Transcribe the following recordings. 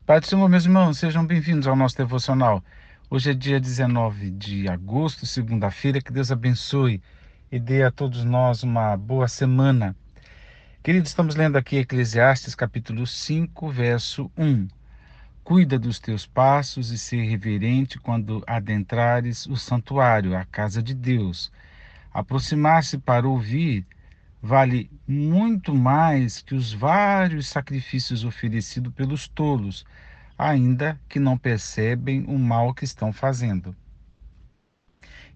Pai do Senhor, meus irmãos, sejam bem-vindos ao nosso devocional. Hoje é dia 19 de agosto, segunda-feira. Que Deus abençoe e dê a todos nós uma boa semana. Queridos, estamos lendo aqui Eclesiastes capítulo 5, verso 1. Cuida dos teus passos e ser reverente quando adentrares o santuário, a casa de Deus. Aproximar-se para ouvir vale muito mais que os vários sacrifícios oferecidos pelos tolos, ainda que não percebem o mal que estão fazendo.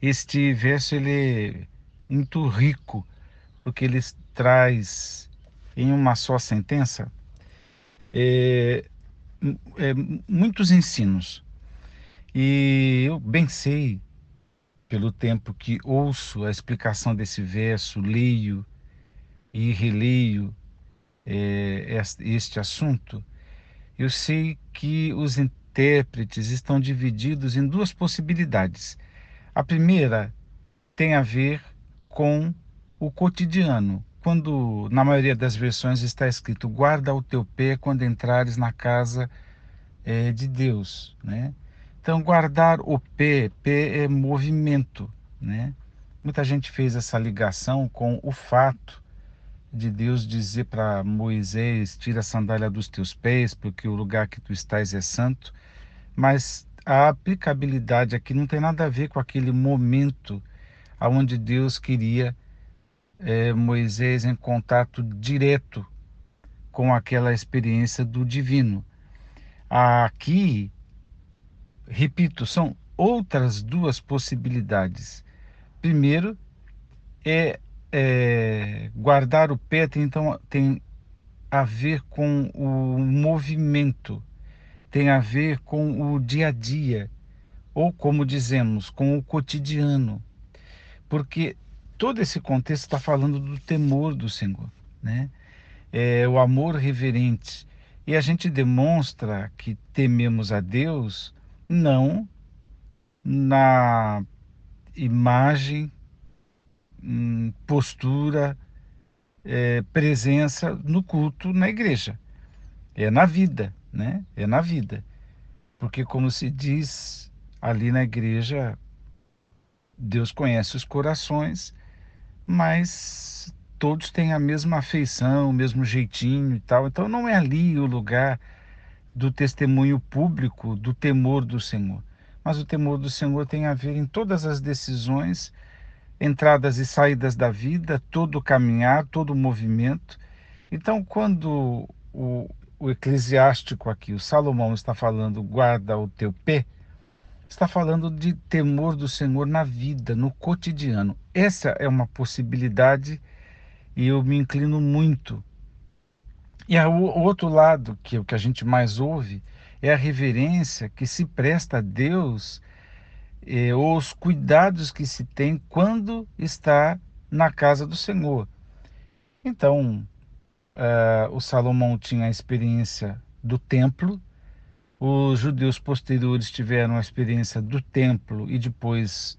Este verso ele é muito rico, porque ele traz em uma só sentença é, é, muitos ensinos. E eu bem sei, pelo tempo que ouço a explicação desse verso, leio e releio este assunto, eu sei que os intérpretes estão divididos em duas possibilidades. A primeira tem a ver com o cotidiano, quando na maioria das versões está escrito: guarda o teu pé quando entrares na casa de Deus, né? Então, guardar o pé, pé é movimento, né? Muita gente fez essa ligação com o fato de Deus dizer para Moisés: tira a sandália dos teus pés, porque o lugar que tu estás é santo. Mas a aplicabilidade aqui não tem nada a ver com aquele momento onde Deus queria Moisés em contato direto com aquela experiência do divino. Aqui, repito, são outras duas possibilidades. Primeiro guardar o pé tem a ver com o movimento, tem a ver com o dia a dia, ou como dizemos, com o cotidiano, porque todo esse contexto está falando do temor do Senhor, né? É o amor reverente. E a gente demonstra que tememos a Deus não na imagem, postura, presença no culto na igreja. É na vida, né? É na vida. Porque como se diz ali na igreja, Deus conhece os corações, mas todos têm a mesma afeição, o mesmo jeitinho e tal. Então não é ali o lugar do testemunho público, do temor do Senhor. Mas o temor do Senhor tem a ver em todas as decisões, entradas e saídas da vida, todo o caminhar, todo o movimento. Então, quando o eclesiástico aqui, o Salomão, está falando guarda o teu pé, está falando de temor do Senhor na vida, no cotidiano. Essa é uma possibilidade e eu me inclino muito. E o outro lado, que é o que a gente mais ouve, é a reverência que se presta a Deus, ou os cuidados que se tem quando está na casa do Senhor. Então, o Salomão tinha a experiência do templo, os judeus posteriores tiveram a experiência do templo e depois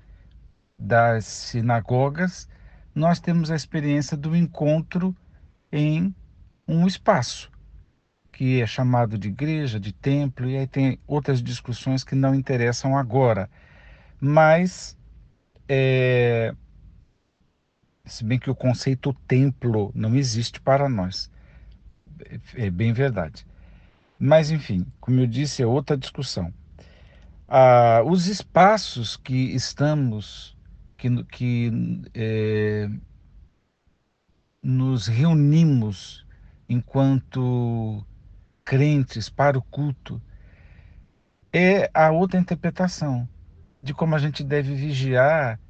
das sinagogas. Nós temos a experiência do encontro em um espaço, que é chamado de igreja, de templo, e aí tem outras discussões que não interessam agora. Mas, se bem que o conceito templo não existe para nós, é bem verdade. Mas, enfim, como eu disse, é outra discussão. Os espaços que estamos, que nos reunimos enquanto crentes para o culto, é a outra interpretação de como a gente deve vigiar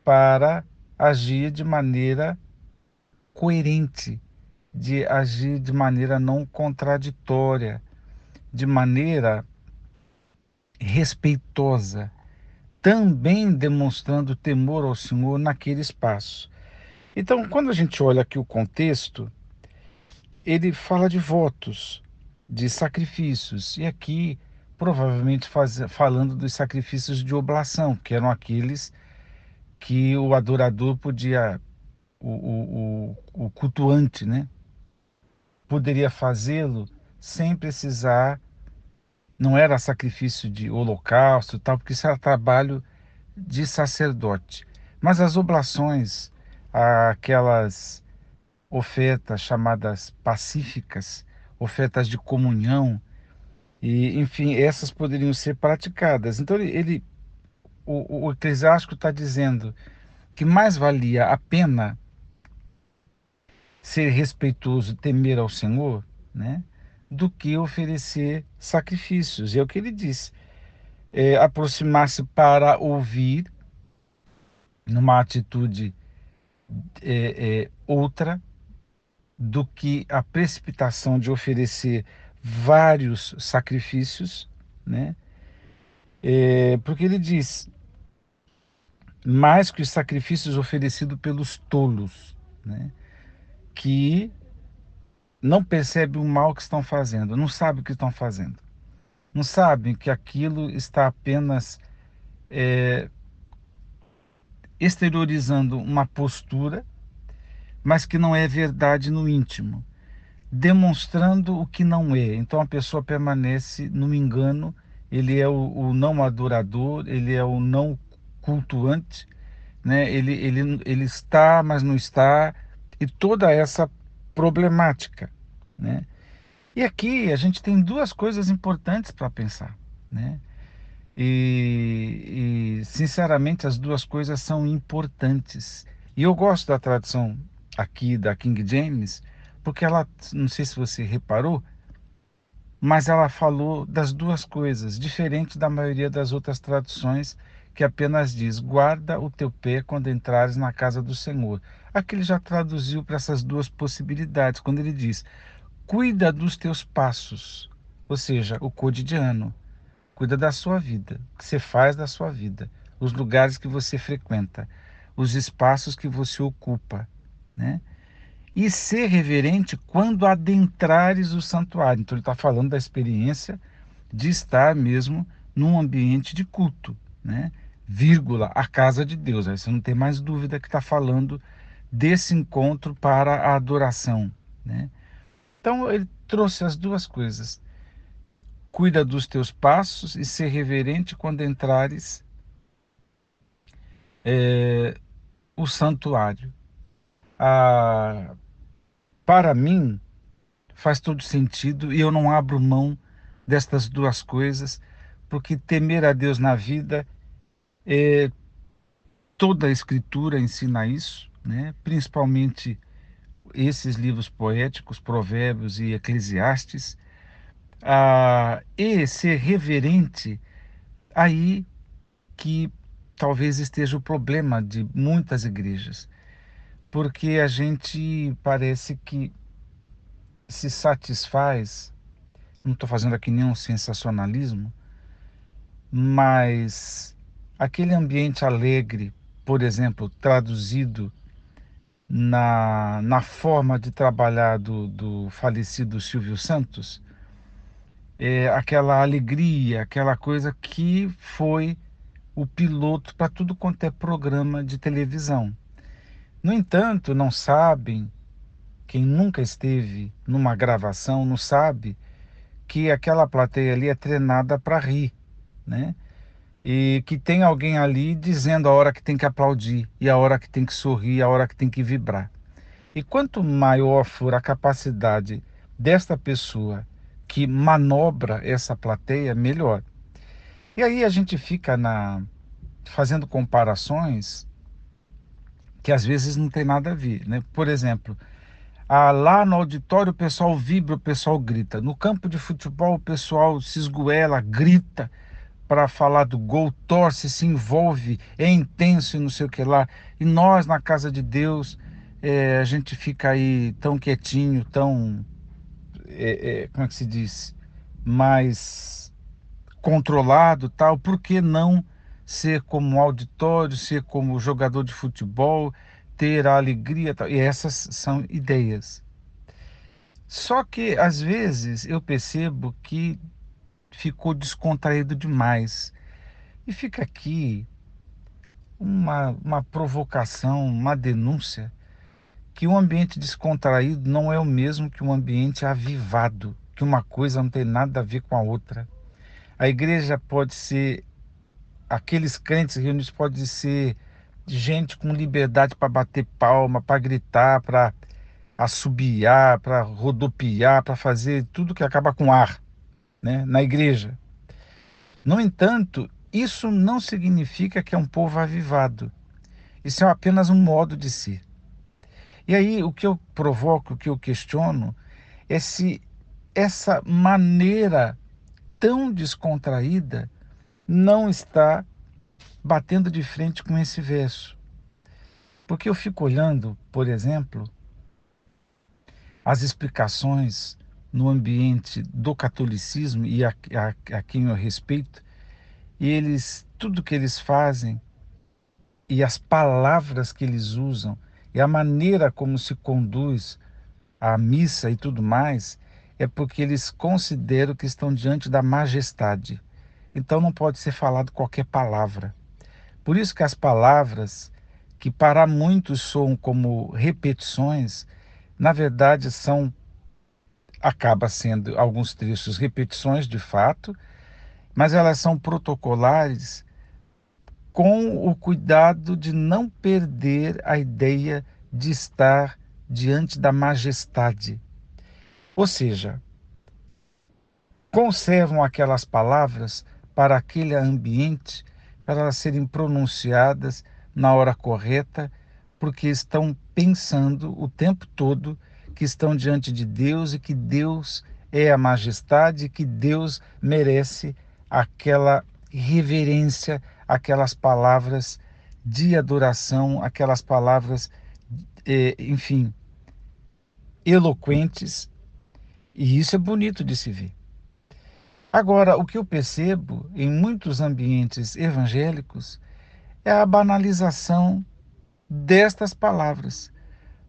para agir de maneira coerente, de agir de maneira não contraditória, de maneira respeitosa, também demonstrando temor ao Senhor naquele espaço. Então, quando a gente olha aqui o contexto, ele fala de votos, de sacrifícios, e aqui provavelmente falando dos sacrifícios de oblação, que eram aqueles que o adorador podia, o cultuante, né, poderia fazê-lo sem precisar não era sacrifício de holocausto, e tal, porque isso era trabalho de sacerdote. Mas as oblações, aquelas ofertas chamadas pacíficas, ofertas de comunhão, e enfim, essas poderiam ser praticadas. Então o eclesiástico está dizendo que mais valia a pena ser respeitoso, temer ao Senhor, né, do que oferecer sacrifícios. E é o que ele diz. Aproximar-se para ouvir, numa atitude outra, do que a precipitação de oferecer vários sacrifícios, né? Porque ele diz, mais que os sacrifícios oferecidos pelos tolos, né? Que não percebem o mal que estão fazendo, não sabem o que estão fazendo, não sabem que aquilo está apenas exteriorizando uma postura, mas que não é verdade no íntimo, demonstrando o que não é. Então a pessoa permanece no engano, ele é o não adorador, ele é o não cultuante, né? Ele está, mas não está, e toda essa problemática, né? E aqui a gente tem duas coisas importantes para pensar, né? Sinceramente as duas coisas são importantes. E eu gosto da tradução aqui da King James, porque ela, não sei se você reparou, mas ela falou das duas coisas, diferente da maioria das outras traduções que apenas diz: guarda o teu pé quando entrares na casa do Senhor. Aqui ele já traduziu para essas duas possibilidades, quando ele diz: cuida dos teus passos, ou seja, o cotidiano. Cuida da sua vida, o que você faz da sua vida, os lugares que você frequenta, os espaços que você ocupa, né? E ser reverente quando adentrares o santuário. Então ele está falando da experiência de estar mesmo num ambiente de culto, né? Vírgula, a casa de Deus. Aí você não tem mais dúvida que está falando desse encontro para a adoração, né? Então ele trouxe as duas coisas. Cuida dos teus passos e ser reverente quando entrares o santuário. Ah, para mim, faz todo sentido e eu não abro mão destas duas coisas, porque temer a Deus na vida, toda a Escritura ensina isso, né? Principalmente esses livros poéticos, Provérbios e Eclesiastes. E ser reverente, aí que talvez esteja o problema de muitas igrejas, porque a gente parece que se satisfaz, não estou fazendo aqui nenhum sensacionalismo, mas aquele ambiente alegre, por exemplo, traduzido na forma de trabalhar do falecido Silvio Santos, é aquela alegria, aquela coisa que foi o piloto para tudo quanto é programa de televisão. No entanto, não sabem, quem nunca esteve numa gravação não sabe que aquela plateia ali é treinada para rir, né? E que tem alguém ali dizendo a hora que tem que aplaudir, e a hora que tem que sorrir, a hora que tem que vibrar. E quanto maior for a capacidade desta pessoa que manobra essa plateia, melhor. E aí a gente fica fazendo comparações que às vezes não tem nada a ver, né? Por exemplo, lá no auditório o pessoal vibra, o pessoal grita. No campo de futebol o pessoal se esgoela, grita para falar do gol, torce, se envolve, é intenso e não sei o que lá. E nós na casa de Deus, a gente fica aí tão quietinho, tão, como é que se diz, mais controlado, tal. Por que não ser como auditório, ser como jogador de futebol, ter a alegria, tal? E essas são ideias. Só que às vezes eu percebo que ficou descontraído demais. E fica aqui uma provocação, uma denúncia, que um ambiente descontraído não é o mesmo que um ambiente avivado, que uma coisa não tem nada a ver com a outra. A igreja pode ser, aqueles crentes reunidos pode ser gente com liberdade para bater palma, para gritar, para assobiar, para rodopiar, para fazer tudo que acaba com ar, né, na igreja. No entanto, isso não significa que é um povo avivado. Isso é apenas um modo de ser. E aí o que eu provoco, o que eu questiono, é se essa maneira tão descontraída não está batendo de frente com esse verso. Porque eu fico olhando, por exemplo, as explicações no ambiente do catolicismo e a quem eu respeito, e eles, tudo que eles fazem e as palavras que eles usam e a maneira como se conduz a missa e tudo mais, é porque eles consideram que estão diante da majestade. Então não pode ser falado qualquer palavra. Por isso que as palavras, que para muitos soam como repetições, na verdade acaba sendo alguns trechos repetições de fato, mas elas são protocolares com o cuidado de não perder a ideia de estar diante da majestade. Ou seja, conservam aquelas palavras para aquele ambiente, para elas serem pronunciadas na hora correta, porque estão pensando o tempo todo que estão diante de Deus e que Deus é a majestade, que Deus merece aquela reverência, aquelas palavras de adoração, aquelas palavras, enfim, eloquentes, e isso é bonito de se ver. Agora, o que eu percebo em muitos ambientes evangélicos é a banalização destas palavras.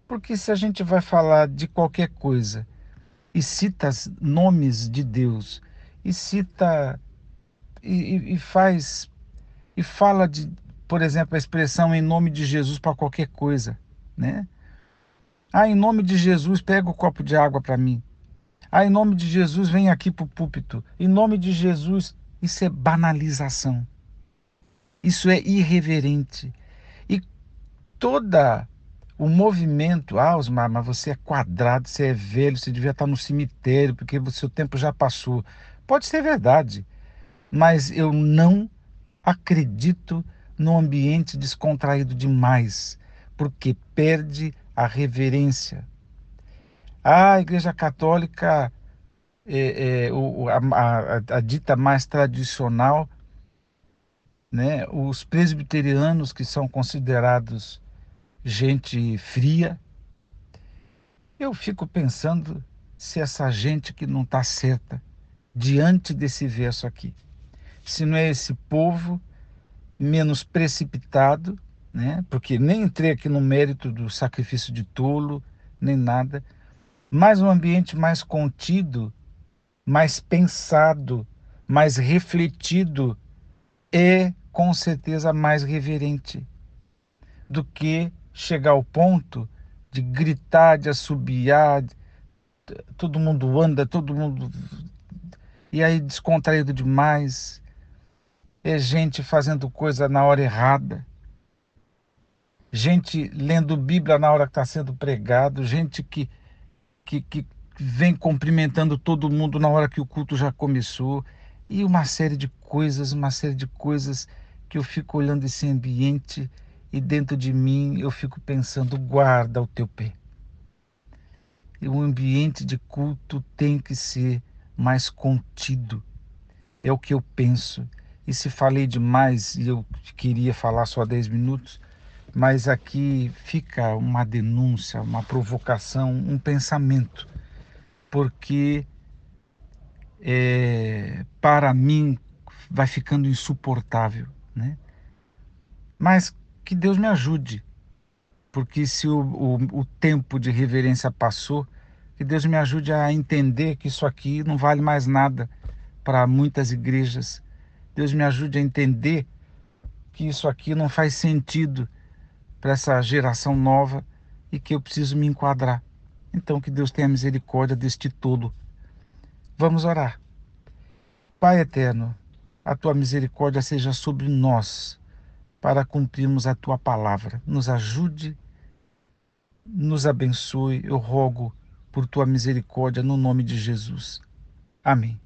Porque se a gente vai falar de qualquer coisa e cita nomes de Deus, e cita e faz e fala de, por exemplo, a expressão em nome de Jesus para qualquer coisa, né? Ah, em nome de Jesus, pega o copo de água para mim. Ah, em nome de Jesus, vem aqui para o púlpito. Em nome de Jesus, isso é banalização. Isso é irreverente. E toda o movimento, Osmar, mas você é quadrado, você é velho, você devia estar no cemitério, porque o seu tempo já passou. Pode ser verdade, mas eu não acredito num ambiente descontraído demais, porque perde a reverência. A Igreja Católica, a dita mais tradicional, né? Os presbiterianos, que são considerados gente fria, eu fico pensando se essa gente que não está certa diante desse verso aqui, se não é esse povo menos precipitado, né? Porque nem entrei aqui no mérito do sacrifício de tolo, nem nada, mas um ambiente mais contido, mais pensado, mais refletido, é com certeza mais reverente do que chegar ao ponto de gritar, de assobiar, todo mundo anda, todo mundo. E aí descontraído demais. É gente fazendo coisa na hora errada. Gente lendo Bíblia na hora que está sendo pregado. Gente que vem cumprimentando todo mundo na hora que o culto já começou. E uma série de coisas que eu fico olhando esse ambiente e dentro de mim eu fico pensando, guarda o teu pé. E o ambiente de culto tem que ser mais contido. É o que eu penso. E se falei demais e eu queria falar só 10 minutos, mas aqui fica uma denúncia, uma provocação, um pensamento, porque para mim vai ficando insuportável, né? Mas que Deus me ajude, porque se o tempo de reverência passou, que Deus me ajude a entender que isso aqui não vale mais nada para muitas igrejas. Deus me ajude a entender que isso aqui não faz sentido para essa geração nova e que eu preciso me enquadrar. Então, que Deus tenha misericórdia deste tolo. Vamos orar. Pai eterno, a tua misericórdia seja sobre nós, para cumprirmos a tua palavra. Nos ajude, nos abençoe, eu rogo por tua misericórdia no nome de Jesus. Amém.